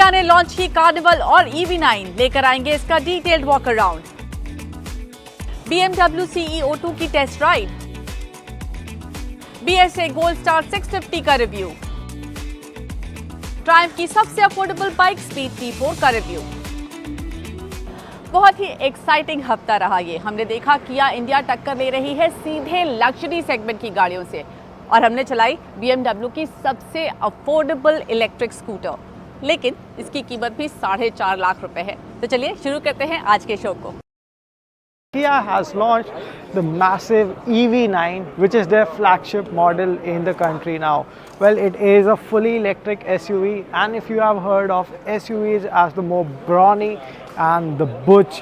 किया ने लॉन्च की कार्निवल और EV9, लेकर आएंगे इसका detailed walk around. BMW CEO 2 की test ride, BSA gold star 650 का रिव्यू, ट्रायम्फ की सबसे अफोर्डेबल बाइक स्पीड T4 का रिव्यू। बहुत ही एक्साइटिंग हफ्ता रहा ये। हमने देखा किया इंडिया टक्कर ले रही है सीधे लग्जरी सेगमेंट की गाड़ियों से, और हमने चलाई BMW की सबसे अफोर्डेबल इलेक्ट्रिक स्कूटर, लेकिन इसकी कीमत भी 4.5 लाख रुपए है। तो चलिए शुरू करते हैं आज के शो को। Kia has launched the massive EV9, which is their flagship model in the country now. Well, it is a fully electric SUV, and if you have heard of SUVs as the more brawny and the butch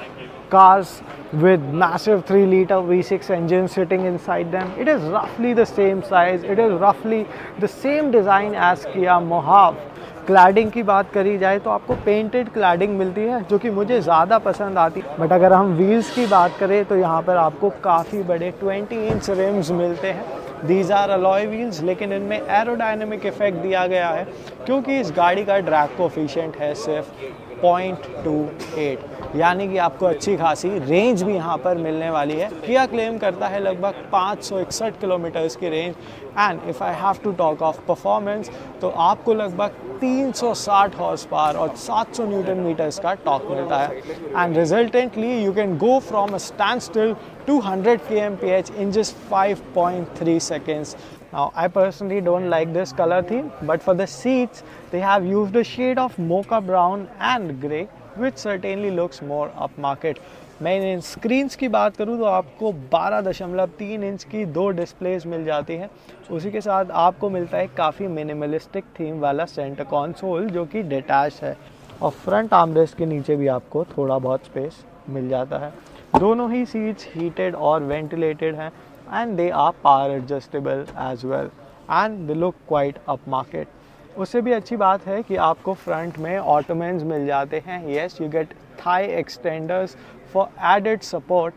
cars with massive 3-liter V6 engines sitting inside them, it is roughly the same size, it is roughly the same design as Kia Mohave. Cladding की बात करी जाए तो आपको painted cladding मिलती है, जो कि मुझे ज़्यादा पसंद आती है। बट अगर हम व्हील्स की बात करें तो यहाँ पर आपको काफ़ी बड़े 20 इंच रिम्स मिलते हैं। दीज आर अलॉय व्हील्स, लेकिन इनमें एरोडायनेमिक इफेक्ट दिया गया है क्योंकि इस गाड़ी का ड्रैग कोफिशिएंट है सिर्फ 0.28, यानी कि आपको अच्छी खासी रेंज भी यहाँ पर मिलने वाली है। किया क्लेम करता है लगभग 561 किलोमीटर्स की range, and if I have to talk of performance तो आपको लगभग 360 हॉर्स पावर और 700 न्यूटन मीटर्स का टॉर्क मिलता है। And resultantly you can go from a stand still to 100 kmph in just 5.3 seconds. Now, I personally don't like this color theme, but for the seats, they have used a shade of mocha brown and grey, which certainly looks more upmarket. मैं इन screens की बात करूँ तो आपको 12.3 inch की 2 displays मिल जाती हैं। उसी के साथ आपको मिलता है काफ़ी मिनिमलिस्टिक थीम वाला सेंटर कंसोल, जो कि डिटैच है, और फ्रंट आर्मरेस्ट के नीचे भी आपको थोड़ा बहुत स्पेस मिल जाता है। दोनों ही सीट्स हीटेड और वेंटिलेटेड हैं, and they are power adjustable as well, and they look quite upmarket. उससे भी अच्छी बात है कि आपको फ्रंट में ऑटोमेंस मिल जाते हैं। Yes, you get thigh extenders for added support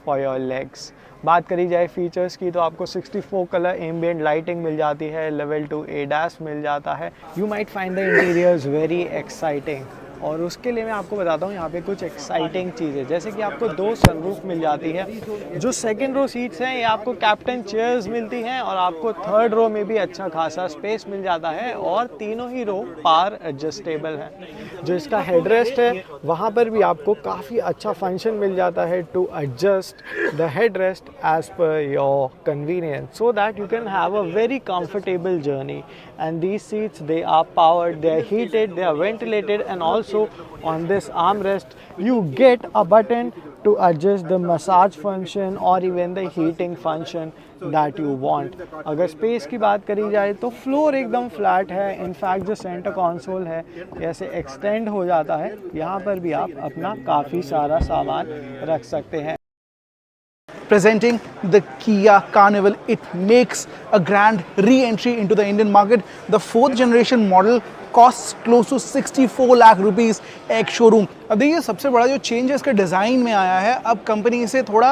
for your legs. बात करी जाए फीचर्स की तो आपको 64 कलर एम्बिएंट लाइटिंग मिल जाती है, लेवल 2 ADAS मिल जाता है। You might find the interiors very exciting, और उसके लिए मैं आपको बताता हूँ यहाँ पे कुछ एक्साइटिंग चीज़ें, जैसे कि आपको 2 सनरूफ मिल जाती है। जो सेकंड रो सीट्स हैं ये आपको कैप्टन चेयर्स मिलती हैं, और आपको थर्ड रो में भी अच्छा खासा स्पेस मिल जाता है, और तीनों ही रो पावर एडजस्टेबल हैं। जो इसका हेडरेस्ट है वहाँ पर भी आपको काफ़ी अच्छा फंक्शन मिल जाता है to adjust the headrest as per your convenience, so that you can have a very comfortable journey. And these seats, they are powered, they are heated, they are ventilated, and also on this armrest you get a button to adjust the massage function or even the heating function that you want. अगर space की बात करी जाए तो floor एकदम flat है। In fact जो centre console है ऐसे एक्सटेंड हो जाता है, यहाँ पर भी आप अपना काफ़ी सारा सामान रख सकते हैं। Presenting the Kia Carnival, it makes a grand re-entry into the Indian market. The 4th generation model costs close to 64 lakh rupees एक शोरूम। अब देखिए, सबसे बड़ा जो चेंज है इसके डिज़ाइन में आया है, अब कंपनी इसे थोड़ा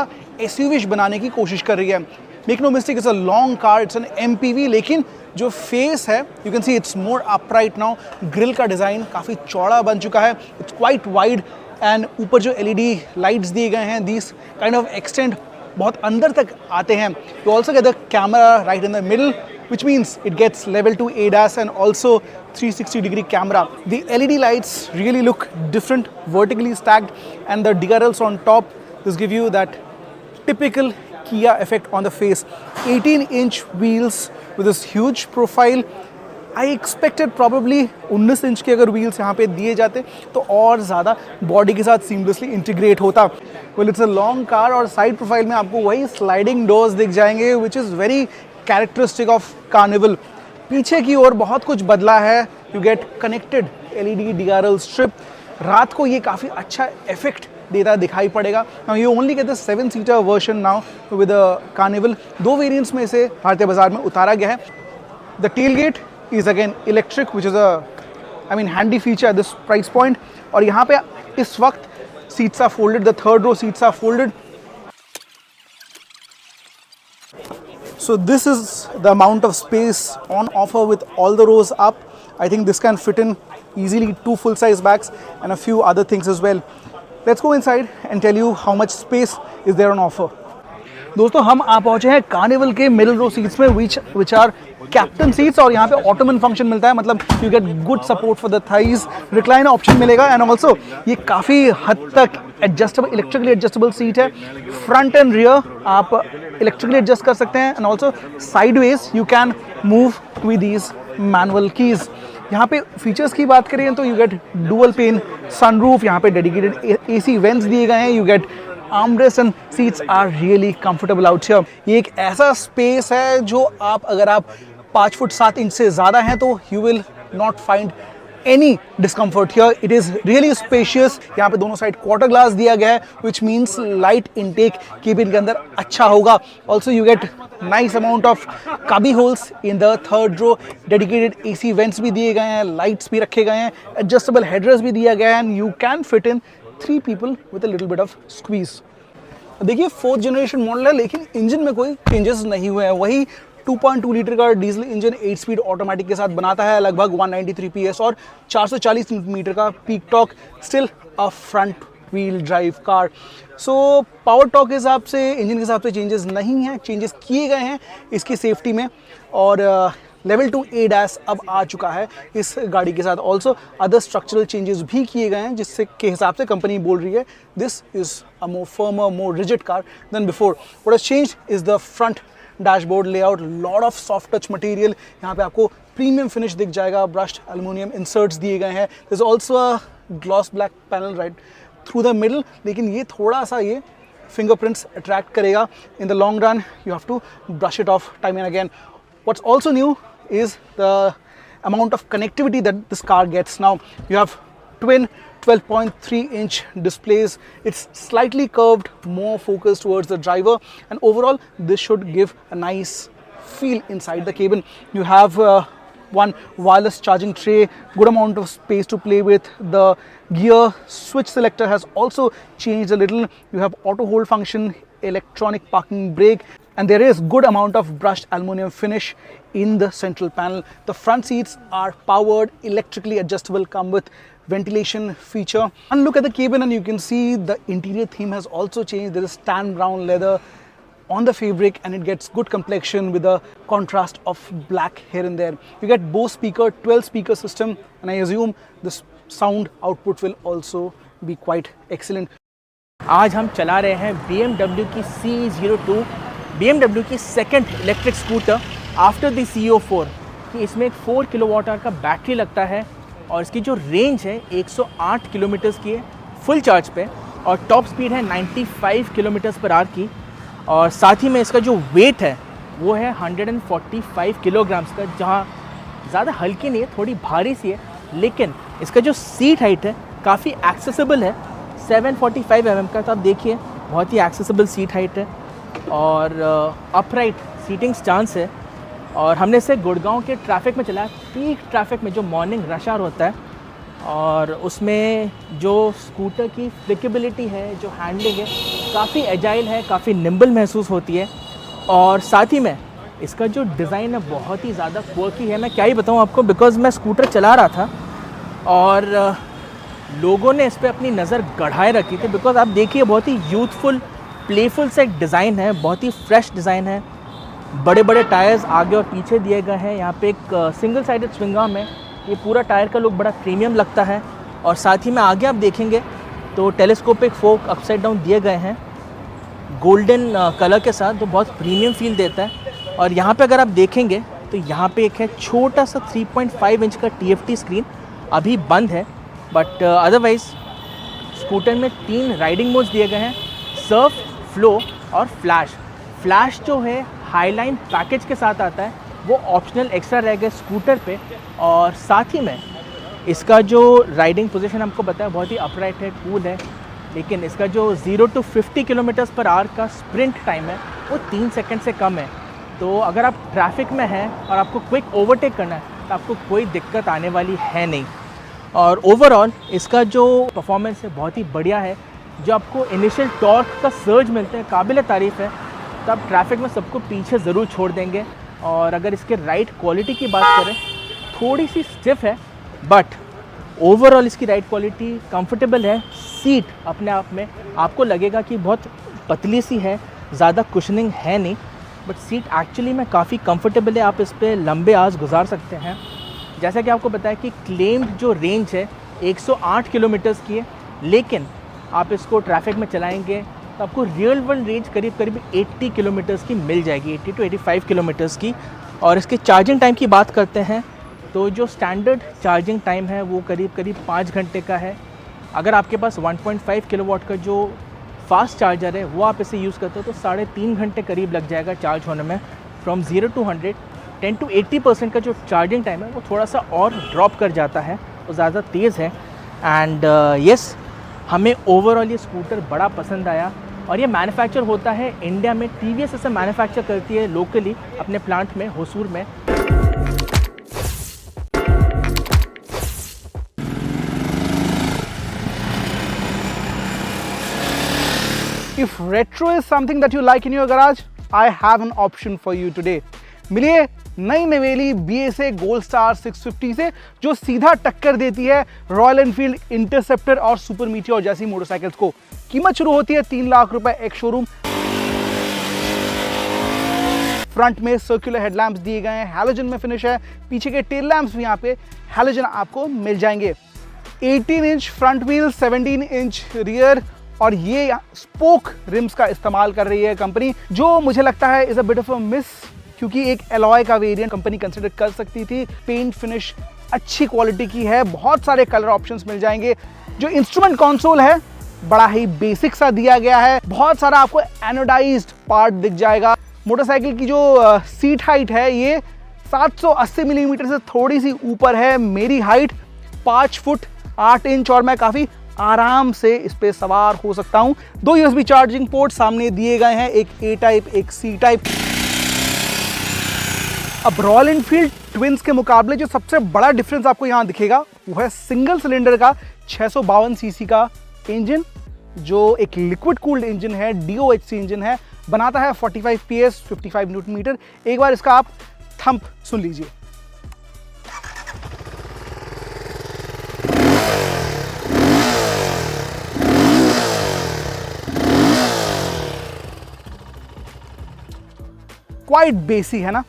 SUV बनाने की कोशिश कर रही है। Make no mistake, it's a long car, it's an MPV, लेकिन जो फेस है you can see it's more upright now. Grille का डिज़ाइन काफ़ी चौड़ा बन चुका है, इट्स क्वाइट वाइड, एंड ऊपर जो LED लाइट्स दिए गए हैं, दीज काइंड ऑफ एक्सटेंड बहुत अंदर तक आते हैं। You also get the camera right in the middle, which means it gets level 2 ADAS and also 360-degree camera. The LED lights really look different, vertically stacked, and the DRLs on top, this give you that typical Kia effect on the face. 18-inch wheels with this huge profile. I expected probably 19 inch के अगर wheels यहाँ पे दिए जाते तो और ज़्यादा body के साथ सीमलेसली इंटीग्रेट होता। Well, it's a long car, और साइड प्रोफाइल में आपको वही स्लाइडिंग डोर्स दिख जाएंगे, which is very characteristic of Carnival. पीछे की ओर बहुत कुछ बदला है, you get connected LED DRL strip. रात को ये काफ़ी अच्छा इफेक्ट देता दिखाई पड़ेगा। Now you only get the seven seater version now with Carnival. 2 variants में इसे भारतीय बाजार में उतारा गया है। The tailgate is again electric, which is a handy feature at this price point. और यहाँ पे इस वक्त seats are folded, the third row seats are folded. So this is the amount of space on offer with all the rows up. I think this can fit in easily 2 full-size bags and a few other things as well. Let's go inside and tell you how much space is there on offer. दोस्तों हम आ पहुंचे हैं carnival के middle रो seats में which are captain seats, और यहाँ पे Ottoman function मिलता है, मतलब you get good support for the thighs, recliner option मिलेगा, एंड ऑल्सो ये काफ़ी हद तक एडजस्टेबल, इलेक्ट्रिकली एडजस्टेबल सीट है. फ्रंट एंड रियर आप इलेक्ट्रिकली एडजस्ट कर सकते हैं, and also sideways you can move with these manual keys. यहाँ पे फीचर्स की बात करें तो you get dual pen sunroof, यहाँ पे डेडिकेटेड AC वेंट्स दिए गए हैं, you get armrest and seats are really comfortable out here. ये एक ऐसा स्पेस है जो अगर आप 5 फुट 7 इंच से ज़्यादा हैं तो you will not find any discomfort here. It is really spacious. यहाँ पे दोनों साइड क्वार्टर ग्लास दिया गया है which means light intake cabin के अंदर अच्छा होगा. Also you get nice amount of cubby holes in the third row, dedicated AC vents भी दिए गए हैं, लाइट्स भी रखे गए हैं, एडजस्टेबल हेडरेस्ट भी दिया गया है, and you can fit in 3 people with a little bit of squeeze. देखिए 4th जनरेशन मॉडल है लेकिन इंजन में कोई चेंजेस नहीं हुए हैं. वही 2.2 लीटर का डीजल इंजन 8 स्पीड ऑटोमेटिक के साथ बनाता है, लगभग 193 PS और 440 न्यूटन का peak torque. Still a front wheel drive car. So power torque के हिसाब से, इंजन के हिसाब से चेंजेस नहीं हैं. चेंजेस किए गए हैं इसकी सेफ्टी में, और लेवल 2 ADAS अब आ चुका है इस गाड़ी के साथ. ऑल्सो अदर स्ट्रक्चरल चेंजेस भी किए गए हैं जिससे के हिसाब से कंपनी बोल रही है this is a more firmer, more rigid car than before. What has changed is the front dashboard layout. Lot of soft touch material, यहाँ पे आपको प्रीमियम फिनिश दिख जाएगा. ब्रश्ड एल्युमिनियम इंसर्ट्स दिए गए हैं. There is also a gloss black panel right through the middle, लेकिन ये थोड़ा सा ये फिंगरप्रिंट्स अट्रैक्ट करेगा. In the long run you have to brush it off time and again. What's also new is the amount of connectivity that this car gets now. You have twin 12.3-inch displays. It's slightly curved, more focused towards the driver, and overall this should give a nice feel inside the cabin. You have one wireless charging tray, good amount of space to play with. The gear switch selector has also changed a little. You have auto hold function, electronic parking brake, and there is good amount of brushed aluminum finish in the central panel. The front seats are powered, electrically adjustable, come with ventilation feature. And look at the cabin and you can see the interior theme has also changed. There is tan brown leather on the fabric and it gets good complexion with a contrast of black here and there. You get Bose speaker, 12 speaker system, and I assume the sound output will also be quite excellent. आज हम चला रहे हैं BMW की C02, BMW की second electric scooter after the CO4. कि इसमें एक 4 किलोवाट आवर का बैटरी लगता है और इसकी जो रेंज है 108 किलोमीटर्स की है फुल चार्ज पे, और टॉप स्पीड है 95 किलोमीटर्स पर आवर की. और साथ ही में इसका जो वेट है वो है 145 किलोग्राम्स का, जहाँ ज़्यादा हल्की नहीं है, थोड़ी भारी सी है, लेकिन इसका जो सीट हाइट है काफ़ी एक्सेसिबल है. 745 mm का, तो आप देखिए बहुत ही एक्सेसिबल सीट हाइट है और अपराइट सीटिंग स्टांस है. और हमने इसे गुड़गांव के ट्रैफिक में चलाया, पीक ट्रैफिक में जो मॉर्निंग रश आवर होता है, और उसमें जो स्कूटर की फ्लिकेबिलिटी है, जो हैंडलिंग है, काफ़ी एजाइल है, काफ़ी निम्बल महसूस होती है. और साथ ही में इसका जो डिज़ाइन है बहुत ही ज़्यादा क्वर्की है. मैं क्या ही बताऊँ आपको, बिकॉज़ मैं स्कूटर चला रहा था और लोगों ने इस पर अपनी नज़र गढ़ाए रखी थी. बिकॉज़ आप देखिए बहुत ही यूथफुल, प्लेफुल सा एक डिज़ाइन है, बहुत ही फ्रेश डिज़ाइन है. बड़े बड़े टायर्स आगे और पीछे दिए गए हैं. यहाँ पे एक सिंगल साइडेड स्विंग आर्म है. ये पूरा टायर का लुक बड़ा प्रीमियम लगता है. और साथ ही में आगे आप देखेंगे तो टेलीस्कोपिक फोक अपसाइड डाउन दिए गए हैं गोल्डन कलर के साथ, तो बहुत प्रीमियम फील देता है. और यहाँ पे अगर आप देखेंगे तो यहाँ पे एक है छोटा सा 3.5 इंच का TFT स्क्रीन, अभी बंद है, बट अदरवाइज़ स्कूटर में 3 राइडिंग मोड्स दिए गए हैं, सर्फ, फ्लो और फ्लैश. फ्लैश जो है हाईलाइन पैकेज के साथ आता है, वो ऑप्शनल एक्स्ट्रा रह गए स्कूटर पे. और साथ ही में इसका जो राइडिंग पोजीशन आपको बताया बहुत ही अपराइट है, कूल है, लेकिन इसका जो 0 to 50 किलोमीटर्स पर आवर का स्प्रिंट टाइम है वो 3 सेकंड से कम है. तो अगर आप ट्रैफिक में हैं और आपको क्विक ओवरटेक करना है तो आपको कोई दिक्कत आने वाली है नहीं. और ओवरऑल इसका जो परफॉर्मेंस है बहुत ही बढ़िया है. जो आपको इनिशियल टॉर्क का सर्ज मिलते हैं काबिल तारीफ़ है. तो आप ट्रैफिक में सबको पीछे ज़रूर छोड़ देंगे. और अगर इसके राइड क्वालिटी की बात करें थोड़ी सी स्टिफ है, बट ओवरऑल इसकी राइड क्वालिटी कंफर्टेबल है। सीट अपने आप में आपको लगेगा कि बहुत पतली सी है, ज़्यादा कुशनिंग है नहीं, बट सीट एक्चुअली में काफ़ी कंफर्टेबल है। आप इस पर लंबे आवर्स गुजार सकते हैं। जैसा कि आपको पता है कि क्लेम्ड जो रेंज है 108 किलोमीटर्स की है, लेकिन आप इसको ट्रैफिक में चलाएंगे तो आपको रियल वर्ल्ड रेंज करीब 80 किलोमीटर्स की मिल जाएगी, 80 to 85 किलोमीटर्स की। और इसके चार्जिंग टाइम की बात करते हैं तो जो स्टैंडर्ड चार्जिंग टाइम है वो करीब 5 घंटे का है। अगर आपके पास 1.5 किलोवाट का जो फास्ट चार्जर है वो आप इसे यूज़ करते हो तो 3.5 घंटे करीब लग जाएगा चार्ज होने में। फ्रॉम 0 to 100 10 to 80% का जो चार्जिंग टाइम है वो थोड़ा सा और ड्रॉप कर जाता है, वो ज़्यादा तेज़ है। एंड यस, हमें ओवरऑल ये स्कूटर बड़ा पसंद आया। और ये मैन्युफैक्चर होता है इंडिया में, टीवीएस इसे मैन्युफैक्चर करती है लोकली अपने प्लांट में, होसूर में। If retro is something that you like in your garage, I have an option for you today. मिलिए नई नवेली BSA गोल्ड स्टार 650 से, जो सीधा टक्कर देती है रॉयल एनफील्ड इंटरसेप्टर और सुपर मीटियोर जैसी मोटरसाइकिल्स को। कीमत शुरू होती है 3 लाख रुपए एक शोरूम। फ्रंट में सर्कुलर हेडलैम्प्स दिए गए हैं, हैलोजन में फिनिश है। पीछे के टेल लैम्प्स भी यहाँ पे हैलोजन आपको मिल जाएंगे। 18 inch front wheel, 17 inch rear, और ये स्पोक रिम्स का इस्तेमाल कर रही है कंपनी, जो मुझे लगता है is a bit of a miss, क्योंकि एक एलॉय का वेरिएंट कंपनी कंसिडर कर सकती थी। पेंट फिनिश अच्छी क्वालिटी की है, बहुत सारे कलर ऑप्शंस मिल जाएंगे। जो इंस्ट्रूमेंट कंसोल है बड़ा ही बेसिक सा दिया गया है, बहुत सारा आपको एनोडाइज्ड पार्ट दिख जाएगा। मोटरसाइकिल की जो सीट हाइट है ये 780 मिलीमीटर से थोड़ी सी ऊपर है। मेरी हाइट 5 फुट 8 इंच और मैं काफ़ी आराम से इस पे सवार हो सकता हूं। 2 USB चार्जिंग पोर्ट सामने दिए गए हैं, एक A टाइप एक C टाइप। अब रॉयल एनफील्ड ट्विंस के मुकाबले जो सबसे बड़ा डिफरेंस आपको यहां दिखेगा वो है सिंगल सिलेंडर का 652 सीसी का इंजन, जो एक लिक्विड कूल्ड इंजन है, DOHC इंजन है, बनाता है 45 PS 55 न्यूटन मीटर। एक बार इसका आप थंप सुन लीजिए। क्वाइट बेसी है ना।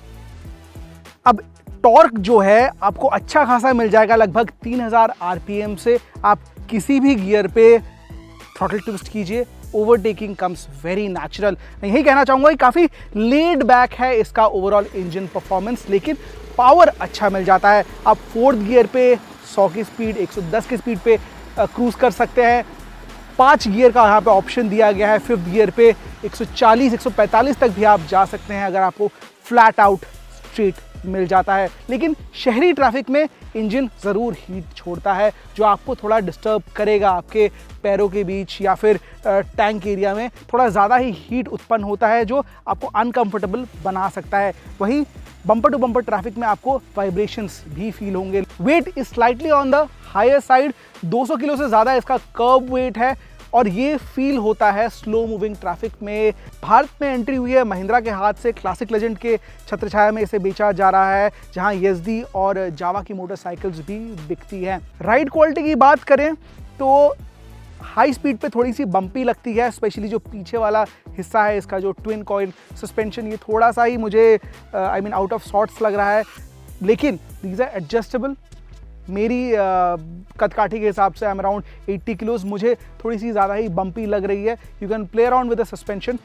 अब टॉर्क जो है आपको अच्छा खासा मिल जाएगा, लगभग 3000 RPM से। आप किसी भी गियर पे थ्रॉटल ट्विस्ट कीजिए, ओवरटेकिंग कम्स वेरी नेचुरल। मैं यही कहना चाहूँगा कि काफ़ी लेड बैक है इसका ओवरऑल इंजन परफॉर्मेंस, लेकिन पावर अच्छा मिल जाता है। आप 4th गियर पे 100 की स्पीड 110 की स्पीड पे क्रूज़ कर सकते हैं। 5 गियर का यहाँ पे ऑप्शन दिया गया है। 5th गियर पे 140 145 तक भी आप जा सकते हैं अगर आपको फ्लैट आउट स्ट्रेट मिल जाता है। लेकिन शहरी ट्रैफिक में इंजन ज़रूर हीट छोड़ता है, जो आपको थोड़ा डिस्टर्ब करेगा। आपके पैरों के बीच या फिर टैंक एरिया में थोड़ा ज़्यादा ही हीट उत्पन्न होता है, जो आपको अनकंफर्टेबल बना सकता है। वहीं बम्पर टू बम्पर ट्रैफिक में आपको वाइब्रेशंस भी फील होंगे। Weight is slightly on the higher side, 200 kilo से ज़्यादा इसका कर्व वेट है, और ये फील होता है स्लो मूविंग ट्रैफिक में। भारत में एंट्री हुई है महिंद्रा के हाथ से, क्लासिक लेजेंड के छत्रछाया में इसे बेचा जा रहा है, जहां YZD और जावा की मोटरसाइकिल्स भी बिकती हैं। राइड क्वालिटी की बात करें तो हाई स्पीड पे थोड़ी सी बम्पी लगती है, स्पेशली जो पीछे वाला हिस्सा है इसका, जो ट्विन कॉइल सस्पेंशन, ये थोड़ा सा ही मुझे आउट ऑफ सॉर्ट्स लग रहा है, लेकिन दीज आर एडजस्टेबल। मेरी कदकाठी के हिसाब से आई एम अराउंड 80 किलोज, मुझे थोड़ी सी ज़्यादा ही बम्पी लग रही है। You can play around with the suspension.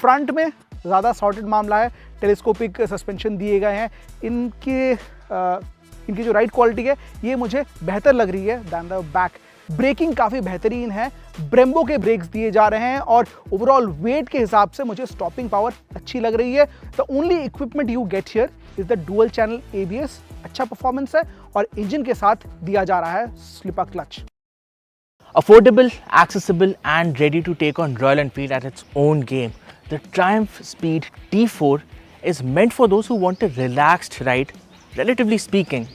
Front में ज़्यादा सॉर्टेड मामला है, टेलीस्कोपिक सस्पेंशन दिए गए हैं। इनकी जो राइड क्वालिटी है ये मुझे बेहतर लग रही है दैन द बैक। ब्रेकिंग काफ़ी बेहतरीन है, ब्रेम्बो के ब्रेक्स दिए जा रहे हैं, और ओवरऑल वेट के हिसाब से मुझे स्टॉपिंग पावर अच्छी लग रही है। The only equipment you get here is the dual channel ABS, अच्छा परफॉर्मेंस है, और इंजन के साथ दिया जा रहा है slipper clutch. Affordable, accessible and ready to take on Royal Enfield at its own game, the Triumph Speed T4 is meant for those who want a relaxed ride, relatively speaking.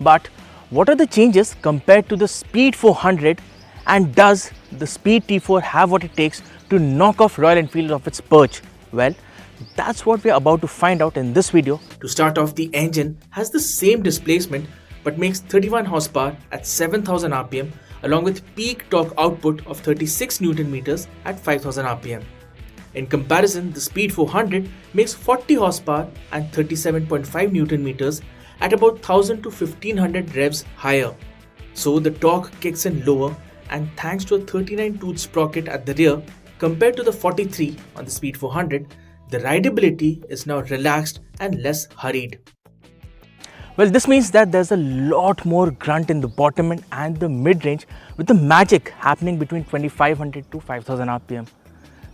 But what are the changes compared to the Speed 400, and does the Speed T4 have what it takes to knock off Royal Enfield off its perch? Well, that's what we're about to find out in this video. To start off, the engine has the same displacement but makes 31 horsepower at 7000 rpm along with peak torque output of 36 Newton meters at 5000 rpm. In comparison, the Speed 400 makes 40 horsepower and 37.5 Newton meters at about 1000 to 1500 revs higher. So the torque kicks in lower, and thanks to a 39 tooth sprocket at the rear compared to the 43 on the Speed 400, the rideability is now relaxed and less hurried. Well, this means that there's a lot more grunt in the bottom end and the mid-range, with the magic happening between 2500 to 5000 rpm.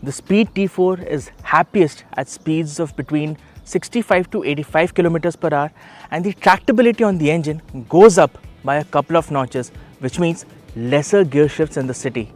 The Speed T4 is happiest at speeds of between 65 to 85 kilometers per hour, and the tractability on the engine goes up by a couple of notches, which means lesser gear shifts in the city.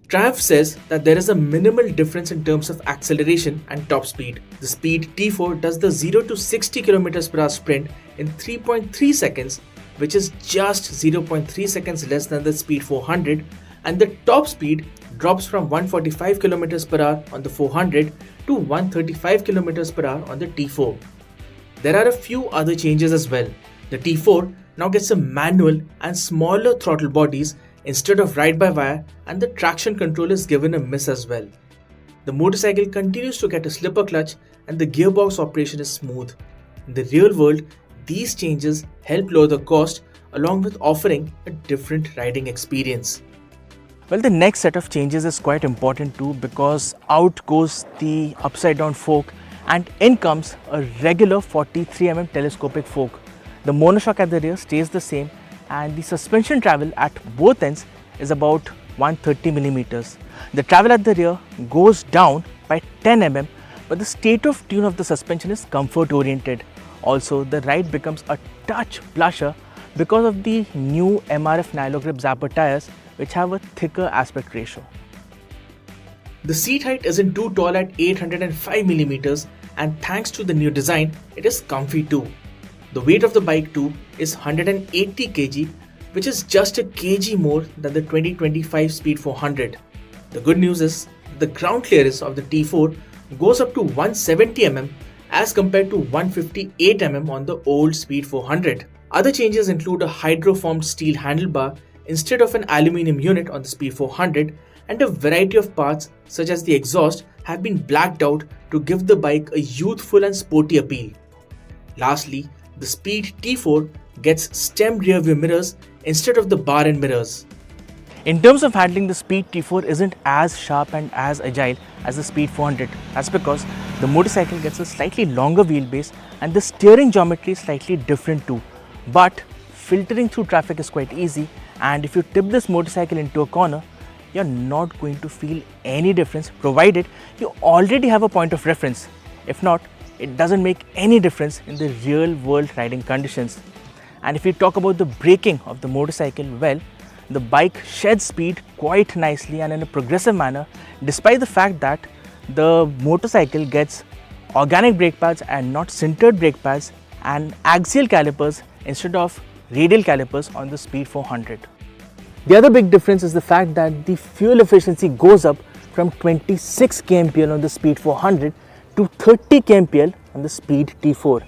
Triumph says that there is a minimal difference in terms of acceleration and top speed. The Speed T4 does the 0 to 60 km per hour sprint in 3.3 seconds, which is just 0.3 seconds less than the Speed 400, and the top speed drops from 145 km per hour on the 400 to 135 km per hour on the T4. There are a few other changes as well. The T4 now gets a manual and smaller throttle bodies instead of ride-by-wire, and the traction control is given a miss as well. The motorcycle continues to get a slipper clutch and the gearbox operation is smooth. In the real world, these changes help lower the cost along with offering a different riding experience. Well, the next set of changes is quite important too, because out goes the upside down fork and in comes a regular 43mm telescopic fork. The monoshock at the rear stays the same, and the suspension travel at both ends is about 130 millimeters. The travel at the rear goes down by 10 mm, but the state of tune of the suspension is comfort oriented. Also, the ride becomes a touch plusher because of the new MRF Nylogrip Zapper tires, which have a thicker aspect ratio. The seat height isn't too tall at 805 millimeters, and thanks to the new design, it is comfy too. The weight of the bike too is 180 kg, which is just a kg more than the 2025 Speed 400. The good news is the ground clearance of the T4 goes up to 170 mm as compared to 158 mm on the old Speed 400. Other changes include a hydroformed steel handlebar instead of an aluminium unit on the Speed 400, and a variety of parts such as the exhaust have been blacked out to give the bike a youthful and sporty appeal. Lastly, the Speed T4 gets stem rear view mirrors instead of the bar end mirrors. In terms of handling, the Speed T4 isn't as sharp and as agile as the Speed 400. That's because the motorcycle gets a slightly longer wheelbase and the steering geometry is slightly different too. But filtering through traffic is quite easy, and if you tip this motorcycle into a corner, you're not going to feel any difference, provided you already have a point of reference. If not, it doesn't make any difference in the real world riding conditions. And if we talk about the braking of the motorcycle, well, the bike sheds speed quite nicely and in a progressive manner, despite the fact that the motorcycle gets organic brake pads and not sintered brake pads, and axial calipers instead of radial calipers on the Speed 400. The other big difference is the fact that the fuel efficiency goes up from 26 kmpl on the Speed 400 to 30 kmpl on the Speed T4.